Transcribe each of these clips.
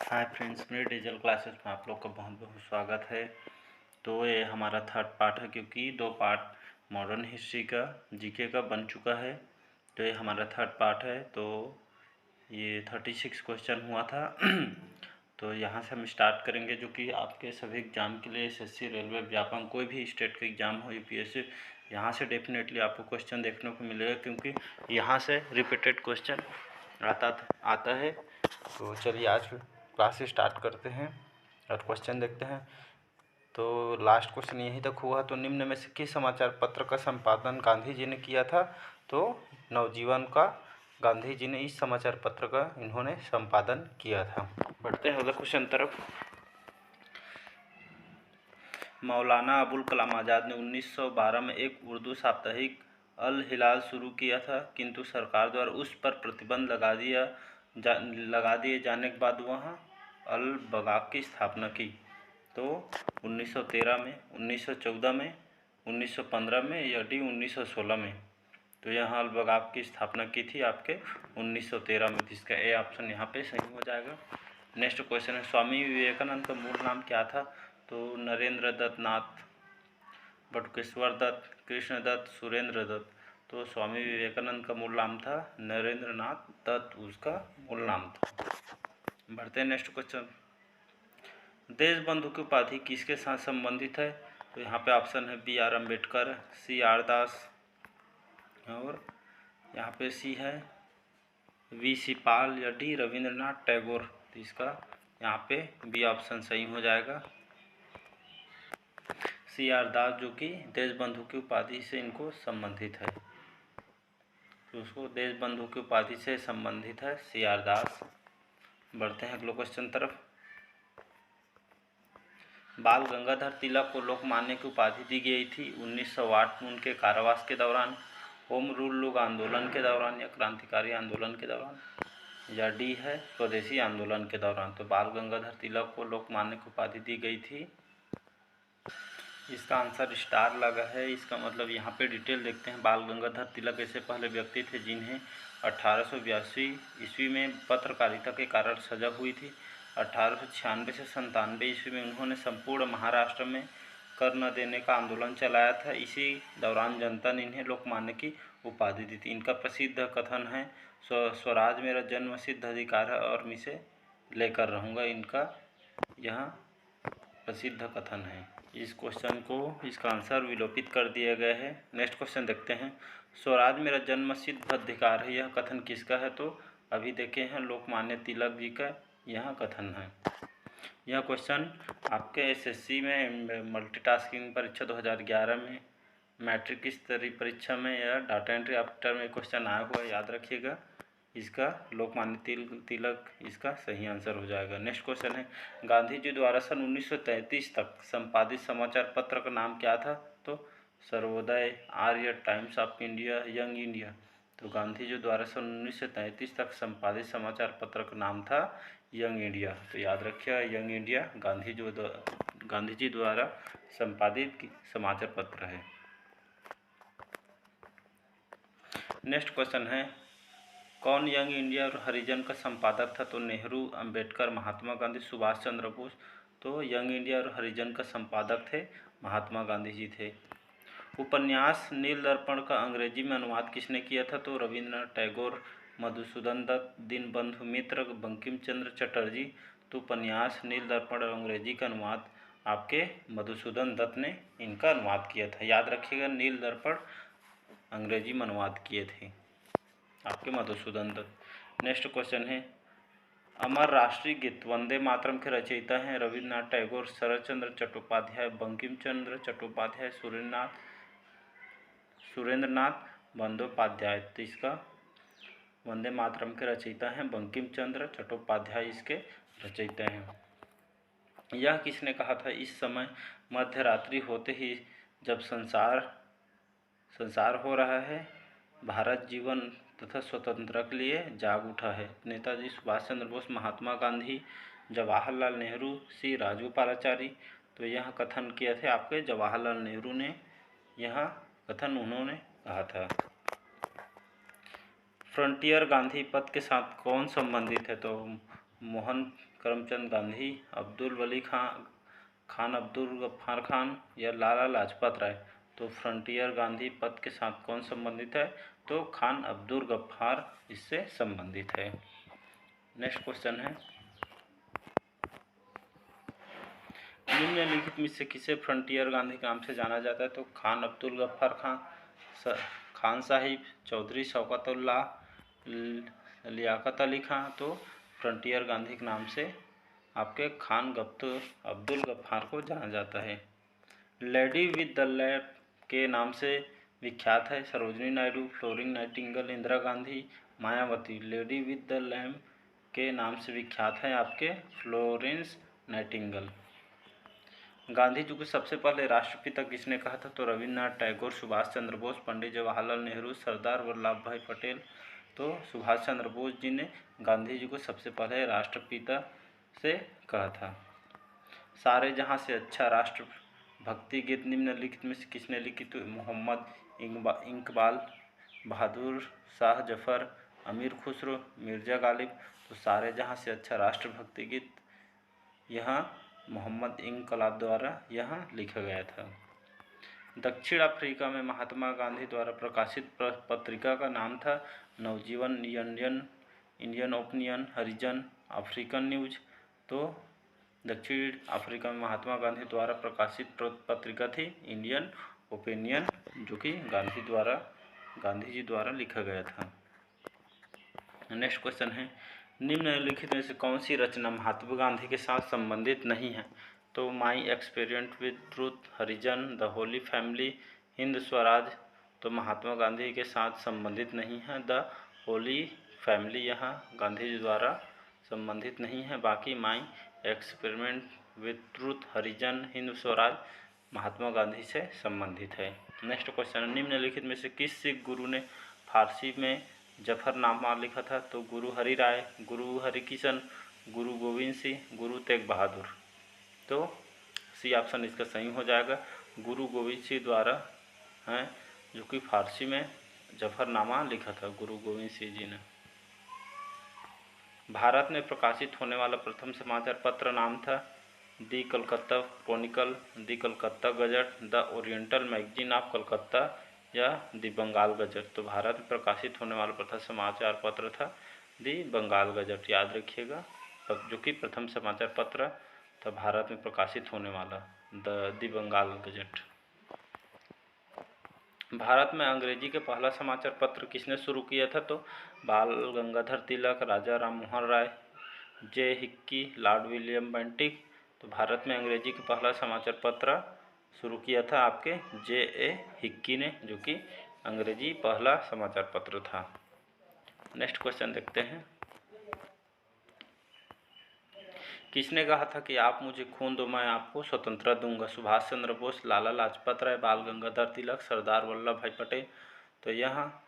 Hi friends, मेरे digital classes में आप लोग का बहुत बहुत स्वागत है। तो ये हमारा थर्ड पार्ट है, क्योंकि दो पार्ट मॉडर्न हिस्ट्री का जीके का बन चुका है। तो ये हमारा थर्ड पार्ट है। तो ये 36 क्वेश्चन हुआ था। तो यहाँ से हम स्टार्ट करेंगे, जो कि आपके सभी एग्ज़ाम के लिए एसएससी, रेलवे, व्यापम, कोई भी स्टेट का एग्ज़ाम हो, यूपीएससी, यहाँ से डेफिनेटली आपको क्वेश्चन देखने को मिलेगा, क्योंकि यहाँ से रिपीटेड क्वेश्चन आता है। तो चलिए आज क्लास स्टार्ट करते हैं और क्वेश्चन देखते हैं। तो लास्ट क्वेश्चन यहीं तक हुआ। तो निम्न में से किस समाचार पत्र का संपादन गांधी जी ने किया था? तो नवजीवन का गांधी जी ने इस समाचार पत्र का इन्होंने संपादन किया था। बढ़ते हैं अगले क्वेश्चन तरफ। मौलाना अबुल कलाम आज़ाद ने 1912 में एक उर्दू साप्ताहिक अल हिलाल शुरू किया था, किंतु सरकार द्वारा उस पर प्रतिबंध लगा दिए जाने के बाद वहाँ अल बगाक की स्थापना की। तो 1913 में, 1914 में, 1915 में या 1916 में? तो यहाँ अल बगाक की स्थापना की थी आपके 1913 में। जिसका ए ऑप्शन यहाँ पे सही हो जाएगा। नेक्स्ट क्वेश्चन है, स्वामी विवेकानंद का मूल नाम क्या था? तो नरेंद्र दत्त नाथ, बटुकेश्वर दत्त, कृष्ण दत्त, सुरेंद्र दत्त। तो स्वामी विवेकानंद का मूल नाम था नरेंद्र नाथ दत्त, उसका मूल नाम था। बढ़ते हैं नेक्स्ट क्वेश्चन। देश बंधु की उपाधि किसके साथ संबंधित है? तो यहाँ पे ऑप्शन है B R Ambedkar, C R Das, और यहाँ पे सी है वी सी पाल, या डी रविंद्रनाथ टैगोर। तो इसका यहाँ पे बी ऑप्शन सही हो जाएगा। सी आर दास, जो कि देश बंधु की उपाधि से इनको संबंधित है। तो उसको देश बंधु की उपाधि से संबंधित है सी आर दास। बढ़ते हैं अगले क्वेश्चन तरफ। बाल गंगाधर तिलक को लोकमान्य की उपाधि दी गई थी 1908 में उनके कारावास के दौरान, होम रूल लोग आंदोलन के दौरान, या क्रांतिकारी आंदोलन के दौरान, या डी है स्वदेशी आंदोलन के दौरान। तो बाल गंगाधर तिलक को लोकमान्य की उपाधि दी गई थी। इसका आंसर स्टार लगा है। इसका मतलब यहाँ पे डिटेल देखते हैं। बाल गंगाधर तिलक ऐसे पहले व्यक्ति थे जिन्हें 1882 ईस्वी में पत्रकारिता के कारण सजा हुई थी। 1896 से 97 ईस्वी में उन्होंने संपूर्ण महाराष्ट्र में कर न देने का आंदोलन चलाया था। इसी दौरान जनता ने इन्हें लोकमान्य की उपाधि दी थी। इनका प्रसिद्ध कथन है, स्वराज मेरा जन्म सिद्ध अधिकार है और मैं इसे लेकर रहूँगा। इनका यह प्रसिद्ध कथन है। इस क्वेश्चन को, इसका आंसर विलोपित कर दिया गया है। नेक्स्ट क्वेश्चन देखते हैं। स्वराज मेरा जन्म सिद्ध अधिकार है, यह कथन किसका है? तो अभी देखे हैं लोकमान्य तिलक जी का यह कथन है। यह क्वेश्चन आपके एसएससी में मल्टीटास्किंग परीक्षा 2011 में, मैट्रिक स्तरीय परीक्षा में, या डाटा एंट्री ऑपरेटर में क्वेश्चन आया हुआ, याद रखिएगा। इसका लोकमान्य तिलक इसका सही आंसर हो जाएगा। नेक्स्ट क्वेश्चन है, गांधी जी द्वारा सन 1933 तक संपादित समाचार पत्र का नाम क्या था? तो Sarvodaya, Arya, Times of India, Young India. तो गांधी जी द्वारा सन 1933 तक संपादित समाचार पत्र का नाम था यंग इंडिया। तो याद रखिए, यंग इंडिया गांधी जी द्वारा संपादित समाचार पत्र है। नेक्स्ट क्वेश्चन है, कौन यंग इंडिया और हरिजन का संपादक था? तो नेहरू, अंबेडकर, महात्मा गांधी, सुभाष चंद्र बोस। तो यंग इंडिया और हरिजन का संपादक थे महात्मा गांधी जी थे। उपन्यास नील दर्पण का अंग्रेजी में अनुवाद किसने किया था? तो रविंद्रनाथ टैगोर, मधुसूदन दत्त, दीनबंधु मित्र, बंकिम चंद्र चटर्जी। तो उपन्यास नील दर्पण और अंग्रेजी का अनुवाद आपके मधुसूदन दत्त ने इनका अनुवाद किया था। याद रखिएगा, नील दर्पण अंग्रेजी में अनुवाद किए थे आपके मधुसूदन दत्त। नेक्स्ट क्वेश्चन है, अमर राष्ट्रीय गीत वंदे मातरम के रचयिता हैं रविन्द्रनाथ टैगोर, शरत चंद्र चट्टोपाध्याय, बंकिम चंद्र चट्टोपाध्याय, सुरेंद्रनाथ बंदोपाध्याय। तो इसका वंदे मातरम के रचयिता हैं बंकिम चंद्र चट्टोपाध्याय, इसके रचयिता हैं। यह किसने कहा था? इस समय मध्य रात्रि होते ही जब संसार हो रहा है, भारत जीवन तथा स्वतंत्रता के लिए जाग उठा है। नेताजी सुभाष चंद्र बोस, महात्मा गांधी, जवाहरलाल नेहरू, सी राजगोपालाचारी। तो यह कथन किए थे आपके जवाहरलाल नेहरू ने, यह कथन उन्होंने कहा था। फ्रंटियर गांधी पथ के साथ कौन संबंधित है? तो मोहन करमचंद गांधी, अब्दुल वली खान, अब्दुल गफ्फार खान या लाला लाजपत राय। तो फ्रंटियर गांधी पद के साथ कौन संबंधित है? तो खान अब्दुल गफ्फार इससे संबंधित है। नेक्स्ट क्वेश्चन है, निम्नलिखित में से किसे फ्रंटियर गांधी के नाम से जाना जाता है? तो खान अब्दुल गफ्फार खान साहिब, चौधरी शौकतुल्लाह, लियाकत अली खां। तो फ्रंटियर गांधी के नाम से आपके खान अब्दुल गफ्फार को जाना जाता है। लेडी विद द लैम्प के नाम से विख्यात है Sarojini Naidu, flooring Nightingale, Indira Gandhi, Mayawati. Lady with the lamp के नाम से विख्यात है आपके फ्लोरेंस नाइटिंगेल। गांधी जी को सबसे पहले राष्ट्रपिता किसने कहा था? तो रविन्द्रनाथ टैगोर, सुभाष चंद्र बोस, पंडित जवाहरलाल नेहरू, सरदार वल्लभ भाई पटेल। तो सुभाष चंद्र बोस जी ने गांधी जी को सबसे पहले राष्ट्रपिता से कहा था। सारे जहां से अच्छा राष्ट्र भक्ति गीत निम्नलिखित में से किसने लिखी? तो मोहम्मद इकबाल, बहादुर शाह जफर, अमीर खुसरो, मिर्जा गालिब। तो सारे जहां से अच्छा राष्ट्रभक्ति गीत यहाँ मोहम्मद इकबाल द्वारा यहाँ लिखा गया था। दक्षिण अफ्रीका में महात्मा गांधी द्वारा प्रकाशित पत्रिका का नाम था नवजीवन, इंडियन ओपिनियन, हरिजन, अफ्रीकन न्यूज। तो दक्षिण अफ्रीका में महात्मा गांधी द्वारा प्रकाशित पत्रिका थी इंडियन ओपिनियन, जो कि गांधी जी द्वारा लिखा गया था। नेक्स्ट क्वेश्चन है, निम्नलिखित में से कौन सी रचना महात्मा गांधी के साथ संबंधित नहीं है? तो my experiment with truth, Harijan, the Holi family, Hind Swaraj. तो महात्मा गांधी के साथ संबंधित नहीं है। द होली फैमिली यहाँ गांधी जी द्वारा संबंधित नहीं है। बाकी माई एक्सपेरिमेंट विद ट्रूथ, हरिजन, हिंद स्वराज महात्मा गांधी से संबंधित है। नेक्स्ट क्वेश्चन, निम्नलिखित में से किस सिख गुरु ने फारसी में जफरनामा लिखा था? तो गुरु हरि राय, गुरु हरिकिशन, गुरु गोविंद सिंह, गुरु तेग बहादुर। तो सी ऑप्शन इसका सही हो जाएगा, गुरु गोविंद सिंह द्वारा हैं, जो कि फारसी में जफरनामा लिखा था गुरु गोविंद सिंह जी ने। भारत में प्रकाशित होने वाला प्रथम समाचार पत्र नाम था the Calcutta Chronicle, the Calcutta Gazette, the Oriental Magazine of Calcutta या दी बंगाल गजट। तो भारत में प्रकाशित होने वाला प्रथम समाचार पत्र था दी बंगाल गजट, याद रखिएगा, जो कि प्रथम समाचार पत्र था भारत में प्रकाशित होने वाला दी बंगाल गजट। भारत में अंग्रेजी के पहला समाचार पत्र किसने शुरू किया था? तो बाल गंगाधर तिलक, राजा राम मोहन राय, जे हिक्की, लॉर्ड विलियम बेंटिक। तो भारत में अंग्रेजी का पहला समाचार पत्र शुरू किया था आपके जे हिक्की ने, जो कि अंग्रेजी पहला समाचार पत्र था। नेक्स्ट क्वेश्चन देखते हैं, किसने कहा था कि आप मुझे खून दो मैं आपको स्वतंत्रता दूंगा? सुभाष चंद्र बोस, लाला लाजपत राय, बाल गंगाधर तिलक, सरदार वल्लभ भाई पटेल। तो यहाँ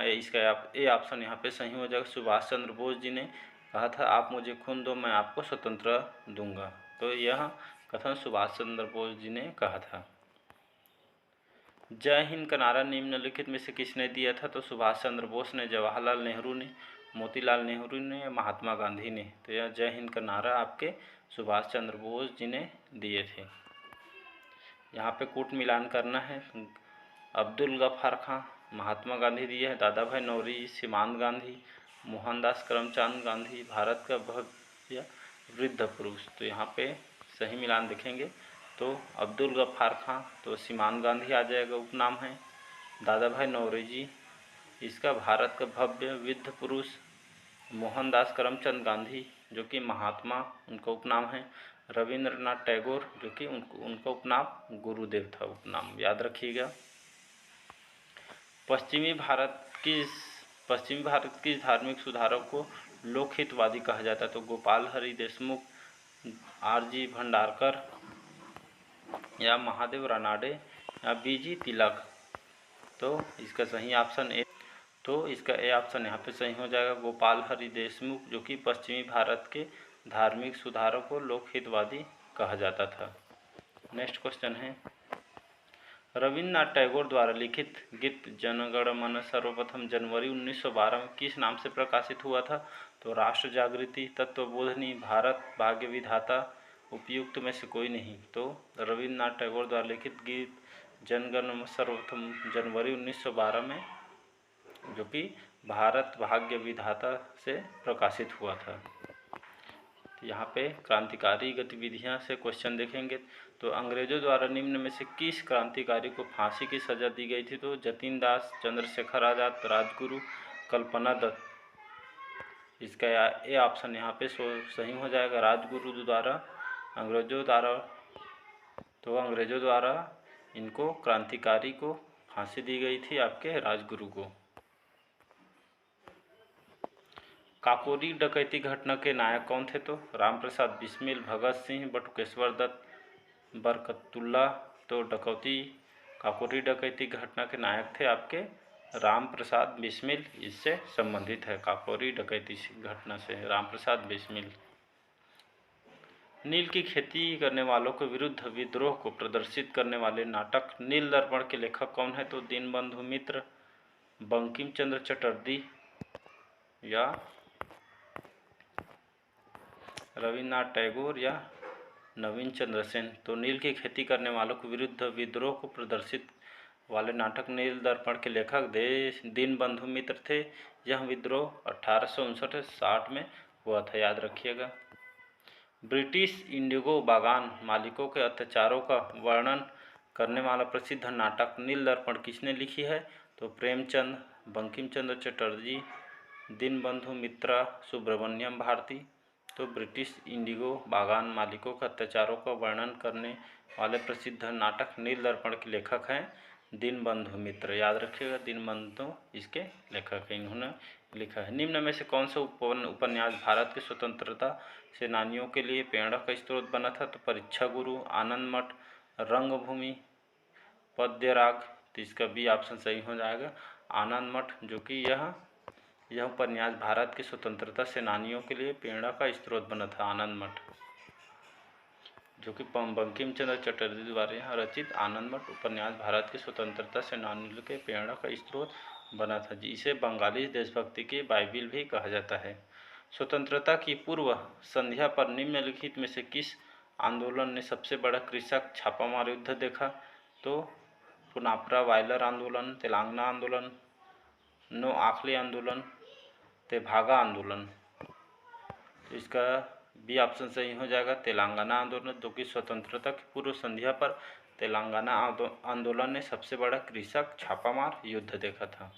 इसका ए ऑप्शन यहाँ पे सही हो जाएगा, सुभाष चंद्र बोस जी ने कहा था आप मुझे खून दो मैं आपको स्वतंत्रता दूंगा। तो यह कथन सुभाष चंद्र बोस जी ने कहा था। जय हिंद का नारा निम्नलिखित में से किसने दिया था? तो सुभाष चंद्र बोस ने, जवाहरलाल नेहरू ने, मोतीलाल नेहरू ने, महात्मा गांधी ने। तो यह जय हिंद का नारा आपके सुभाष चंद्र बोस जी ने दिए थे। यहाँ पे कूट मिलान करना है। अब्दुल गफ्फार खां महात्मा गांधी दिए हैं, दादा भाई नौरोजी, सीमांत गांधी, मोहनदास करमचंद गांधी, भारत का भव्य वृद्ध पुरुष। तो यहाँ पे सही मिलान देखेंगे तो अब्दुल गफ्फार खां, तो सीमांत गांधी आ जाएगा, उपनाम है। दादा भाई नौरोजी, इसका भारत का भव्य वृद्ध पुरुष। मोहनदास करमचंद गांधी, जो कि महात्मा उनका उपनाम है। रविंद्रनाथ टैगोर, जो कि उनका उपनाम गुरुदेव था, उपनाम याद रखिएगा। पश्चिमी भारत की धार्मिक सुधारक को लोकहितवादी कहा जाता है? तो गोपाल हरि देशमुख, आर.जी. भंडारकर या महादेव रानाडे या बी.जी. तिलक। तो इसका सही ऑप्शन ए, तो इसका ए ऑप्शन यहाँ पे सही हो जाएगा, गोपाल हरि देशमुख, जो कि पश्चिमी भारत के धार्मिक सुधारक को लोकहितवादी कहा जाता था। नेक्स्ट क्वेश्चन है, रविन्द्रनाथ टैगोर द्वारा लिखित गीत जन गण मन सर्वप्रथम जनवरी 1912 में किस नाम से प्रकाशित हुआ था? तो राष्ट्र जागृति, तत्वबोधनी, भारत, भाग्य विधाता, उपयुक्त में से कोई नहीं। तो रविन्द्रनाथ टैगोर द्वारा लिखित गीत जनगण मन सर्वप्रथम जनवरी 1912 में, जो कि भारत भाग्य विधाता से प्रकाशित हुआ था। यहाँ पे क्रांतिकारी गतिविधियाँ से क्वेश्चन देखेंगे। तो अंग्रेजों द्वारा निम्न में से किस क्रांतिकारी को फांसी की सजा दी गई थी? तो जतिन दास, चंद्रशेखर आज़ाद, राजगुरु, कल्पना दत्त। इसका ये ऑप्शन यहाँ पे सही हो जाएगा, राजगुरु द्वारा अंग्रेजों द्वारा इनको क्रांतिकारी को फांसी दी गई थी, आपके राजगुरु को। काकोरी डकैती घटना के नायक कौन थे? तो रामप्रसाद बिस्मिल, भगत सिंह, बटुकेश्वर दत्त, बरकतुल्ला। तो काकोरी डकैती घटना के नायक थे आपके रामप्रसाद बिस्मिल। इससे संबंधित है काकोरी डकैती घटना से रामप्रसाद बिस्मिल। नील की खेती करने वालों के विरुद्ध विद्रोह को प्रदर्शित करने वाले नाटक नील दर्पण के लेखक कौन है? तो दीनबंधु मित्र, बंकिम चंद्र चटर्जी या रविन्द्रनाथ टैगोर या नवीन चंद्र सेन। तो नील की खेती करने वालों के विरुद्ध विद्रोह को प्रदर्शित वाले नाटक नील दर्पण के लेखक दीनबंधु मित्र थे। यह विद्रोह 1859-60 में हुआ था, याद रखिएगा। ब्रिटिश इंडिगो बागान मालिकों के अत्याचारों का वर्णन करने वाला प्रसिद्ध नाटक नील दर्पण किसने लिखी है? तो प्रेमचंद, बंकिम चंद्र चटर्जी, दीनबंधु मित्रा, सुब्रमण्यम भारती। तो ब्रिटिश इंडिगो बागान मालिकों के अत्याचारों का वर्णन करने वाले प्रसिद्ध नाटक नील दर्पण के लेखक हैं दीनबंधु मित्र, याद रखिएगा। दीनबंधु इसके लेखक हैं, इन्होंने लिखा है। निम्न में से कौन सा उपन्यास भारत के स्वतंत्रता सेनानियों के लिए प्रेरणा का स्रोत बना था? तो परीक्षा गुरु, आनंद मठ, रंगभूमि, पद्यराग। तो इसका भी ऑप्शन सही हो जाएगा, आनंद मठ, जो कि यह उपन्यास भारत के स्वतंत्रता सेनानियों के लिए प्रेरणा का स्रोत बना था, आनंद मठ, जो कि बंकिम चंद्र चटर्जी द्वारा रचित आनंद मठ उपन्यास भारत के स्वतंत्रता सेनानियों के प्रेरणा का स्रोत बना था। जिसे बंगाली देशभक्ति की बाइबिल भी कहा जाता है। स्वतंत्रता की पूर्व संध्या पर निम्नलिखित में से किस आंदोलन ने सबसे बड़ा कृषक छापामार युद्ध देखा? तो पुनाप्रा वायलर आंदोलन, तेलंगाना आंदोलन, नो आखली आंदोलन, तेभागा आंदोलन। तो इसका बी ऑप्शन सही हो जाएगा, तेलंगाना आंदोलन, जो कि स्वतंत्रता की पूर्व संध्या पर तेलंगाना आंदोलन ने सबसे बड़ा कृषक छापामार युद्ध देखा था।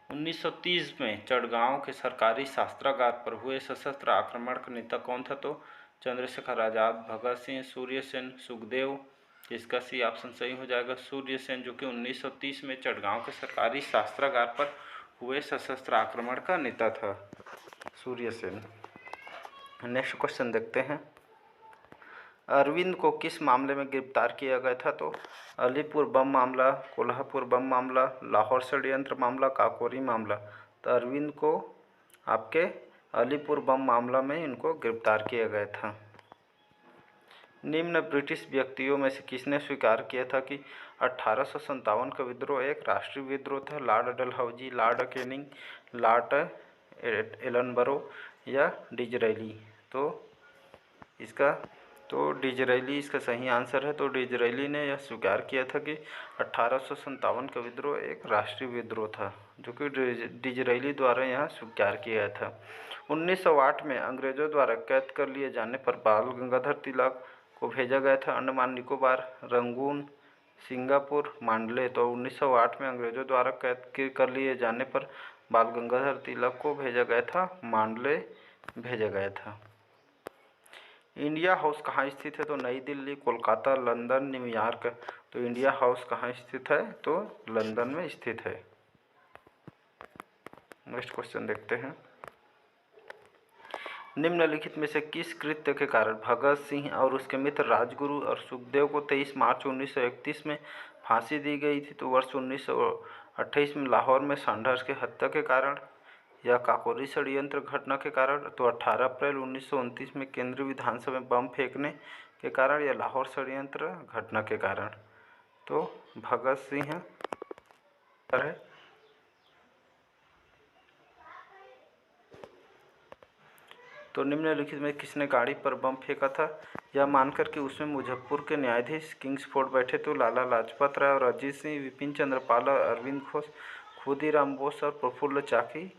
1930 में चढ़गांव के सरकारी शस्त्रागार पर हुए सशस्त्र आक्रमण का नेता कौन था? तो चंद्रशेखर आज़ाद, भगत सिंह, सूर्य सेन, सुखदेव। इसका सी ऑप्शन सही हो जाएगा, सूर्य सेन, जो कि 1930 में चढ़गांव के सरकारी शस्त्रागार पर हुए सशस्त्र आक्रमण का नेता था, सूर्य सेन। नेक्स्ट क्वेश्चन देखते हैं। अरविंद को किस मामले में गिरफ्तार किया गया था? तो अलीपुर बम मामला, कोल्हापुर बम मामला, लाहौर षड्यंत्र मामला, काकोरी मामला। तो अरविंद को आपके अलीपुर बम मामला में इनको गिरफ्तार किया गया था। निम्न ब्रिटिश व्यक्तियों में से किसने स्वीकार किया था कि 1857 का विद्रोह एक राष्ट्रीय विद्रोह था? Lord Dalhousie, Lord Canning, Lord Ellenborough या डिजरेली। तो डिजरेली इसका सही आंसर है। तो डिजरेली ने यह स्वीकार किया था कि 1857 का विद्रोह एक राष्ट्रीय विद्रोह था, जो कि डिजरेली द्वारा यहाँ स्वीकार किया गया था। 1908 में अंग्रेजों द्वारा कैद कर लिए जाने पर बाल गंगाधर तिलक को भेजा गया था अंडमान निकोबार, रंगून, सिंगापुर, मांडले। तो 1908 में अंग्रेजों द्वारा कैद कर लिए जाने पर बाल गंगाधर तिलक को भेजा गया था, मांडले भेजा गया था। इंडिया हाउस कहाँ स्थित है? तो नई दिल्ली, कोलकाता, लंदन, न्यूयॉर्क। तो इंडिया हाउस कहाँ स्थित है? तो लंदन में स्थित है। नेक्स्ट क्वेश्चन देखते हैं। निम्नलिखित में से किस कृत्य के कारण भगत सिंह और उसके मित्र राजगुरु और सुखदेव को 23 मार्च 1931 में फांसी दी गई थी? तो वर्ष 1928 में लाहौर में संघर्ष की हत्या के कारण या काकोरी षड्यंत्र घटना के कारण? तो 18 अप्रैल 1929 में केंद्रीय विधानसभा में बम फेंकने के कारण या लाहौर षड्यंत्र घटना के कारण? तो भगत सिंह है। तो निम्नलिखित में किसने गाड़ी पर बम फेंका था? यह मानकर कि उसमें मुजफ्फरपुर के न्यायाधीश किंग्सफोर्ड बैठे तो लाला लाजपत राय और अजीत सिंह, विपिन चंद्र पाल और अरविंद घोष, खुदीराम बोस और प्रफुल्ल चाकी,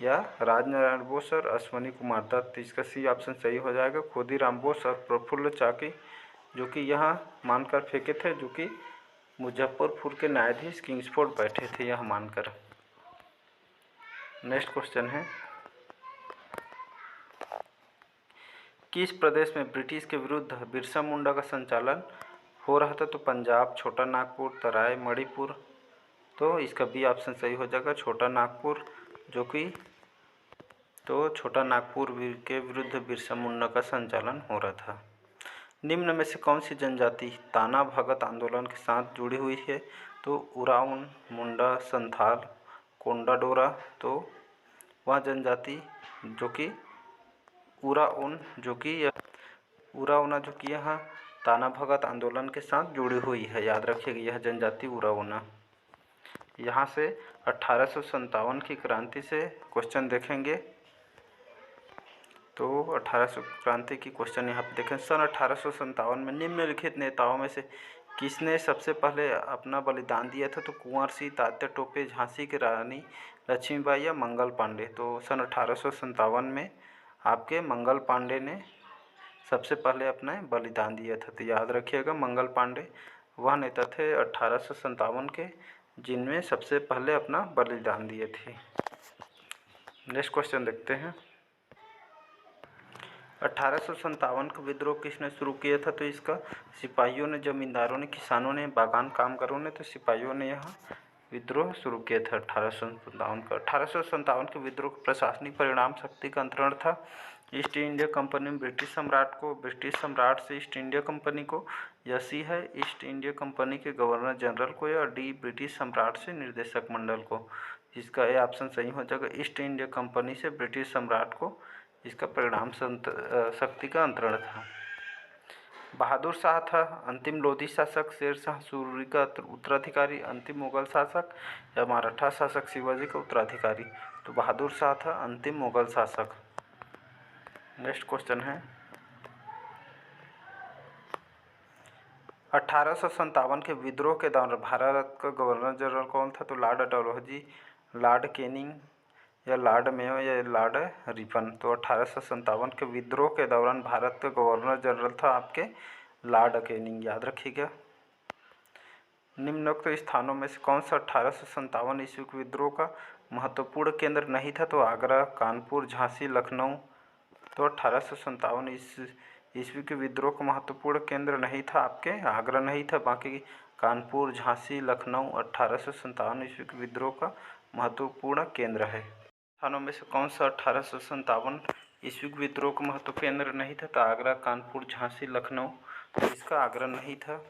या राजनारायण बोस और अश्वनी कुमार दत्त। इसका सी ऑप्शन सही हो जाएगा, खुदीराम बोस और प्रफुल्ल चाकी, जो कि यहाँ मानकर फेंके थे, जो कि मुजफ्फरपुर के न्यायाधीश किंग्सफोर्ड बैठे थे यह मानकर। नेक्स्ट क्वेश्चन है, किस प्रदेश में ब्रिटिश के विरुद्ध बिरसा मुंडा का संचालन हो रहा था? तो पंजाब, छोटा नागपुर, तराई, मणिपुर। तो इसका बी ऑप्शन सही हो जाएगा, छोटा नागपुर, जो कि तो छोटा नागपुर के विरुद्ध बिरसा मुंडा का संचालन हो रहा था। निम्न में से कौन सी जनजाति ताना भगत आंदोलन के साथ जुड़ी हुई है? तो उरावन, मुंडा, संथाल, कोंडा डोरा। तो वह जनजाति जो कि उराओन, जो कि यहाँ ताना भगत आंदोलन के साथ जुड़ी हुई है। याद रखिएगा, यह जनजाति उराओना। यहाँ से 1857 की क्रांति से क्वेश्चन देखेंगे। तो 1800 क्रांति की क्वेश्चन यहाँ पे देखें। सन 1857 में निम्नलिखित नेताओं में से किसने सबसे पहले अपना बलिदान दिया था? तो कुंवर सिंह, तात्या टोपे, झांसी की रानी लक्ष्मीबाई या मंगल पांडे। तो सन 1857 में आपके मंगल पांडे ने सबसे पहले अपना बलिदान दिया था। तो याद रखिएगा, मंगल पांडे वह नेता थे 1857 के जिनमें सबसे पहले अपना बलिदान दिए थे। नेक्स्ट क्वेश्चन देखते हैं, 1857 का विद्रोह किसने शुरू किया था? तो इसका सिपाहियों ने, जमींदारों ने, किसानों ने, बागान कामगारों ने। तो सिपाहियों ने यहाँ विद्रोह शुरू किया था 1857 का। 1857 के विद्रोह का प्रशासनिक परिणाम शक्ति का अंतरण था। ईस्ट इंडिया कंपनी में ब्रिटिश सम्राट को, ब्रिटिश सम्राट से ईस्ट इंडिया कंपनी को, या सी है ईस्ट इंडिया कंपनी के गवर्नर जनरल को, या डी ब्रिटिश सम्राट से निर्देशक मंडल को। इसका ए ऑप्शन सही हो जाएगा, ईस्ट इंडिया कंपनी से ब्रिटिश सम्राट को इसका परिणाम शक्ति का अंतरण था। बहादुर शाह था अंतिम लोधी शासक, शेर शाह सूरी का उत्तराधिकारी, अंतिम मुगल शासक, या मराठा शासक शिवाजी का उत्तराधिकारी। तो बहादुर शाह था अंतिम मुगल शासक। नेक्स्ट क्वेश्चन है, 1857 के विद्रोह के दौरान भारत का गवर्नर जनरल कौन था? तो लॉर्ड डलहौजी, लॉर्ड कैनिंग, या लॉर्ड मेयो, या लॉर्ड रिपन। तो 1857 के विद्रोह के दौरान भारत का गवर्नर जनरल था आपके लॉर्ड कैनिंग। याद रखिएगा। निम्नोक्त स्थानों में से कौन सा 1857 ईस्वी के विद्रोह का महत्वपूर्ण केंद्र नहीं था? तो आगरा, कानपुर, झांसी, लखनऊ। तो 1857 ईस्वी के विद्रोह का महत्वपूर्ण केंद्र नहीं था आपके आगरा नहीं था, बाकी कानपुर, झांसी, लखनऊ 1857 ईस्वी के विद्रोह का महत्वपूर्ण केंद्र है। स्थानों में से कौन सा 1857 ईस्वी के विद्रोह का महत्व केंद्र नहीं था? तो आगरा, कानपुर, झांसी, लखनऊ। इसका आगरा नहीं था।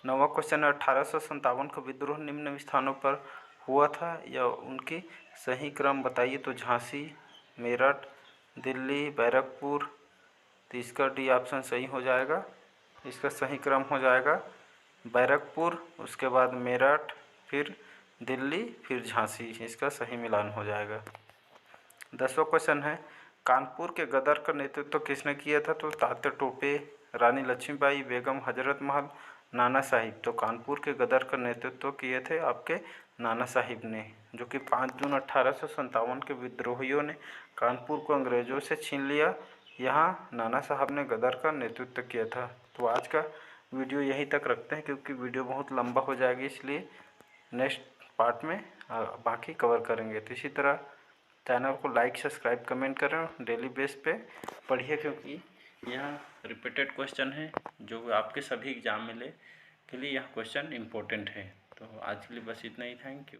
9वां क्वेश्चन है, 1857 का विद्रोह निम्न स्थानों पर हुआ था या उनकी सही क्रम बताइए। तो झांसी, मेरठ, दिल्ली, बैरकपुर। तो इसका डी ऑप्शन सही हो जाएगा। इसका सही क्रम हो जाएगा बैरकपुर, उसके बाद मेरठ, फिर दिल्ली, फिर झांसी। इसका सही मिलान हो जाएगा। 10वां क्वेश्चन है, कानपुर के गदर का नेतृत्व किसने किया था? तो तात्या टोपे, रानी लक्ष्मीबाई, बेगम हजरत महल, नाना साहिब। तो कानपुर के गदर का नेतृत्व किए थे आपके नाना साहिब ने, जो कि 5 जून 1857 के विद्रोहियों ने कानपुर को अंग्रेज़ों से छीन लिया। यहाँ नाना साहब ने गदर का नेतृत्व किया था। तो आज का वीडियो यहीं तक रखते हैं, क्योंकि वीडियो बहुत लंबा हो जाएगी, इसलिए नेक्स्ट पार्ट में बाकी कवर करेंगे। तो इसी तरह चैनल को लाइक, सब्सक्राइब, कमेंट करें। डेली बेस पे पढ़िए, क्योंकि यहाँ रिपीटेड क्वेश्चन है जो आपके सभी एग्जाम में के लिए यह क्वेश्चन इम्पोर्टेंट है। तो आज के लिए बस इतना ही। Thank you.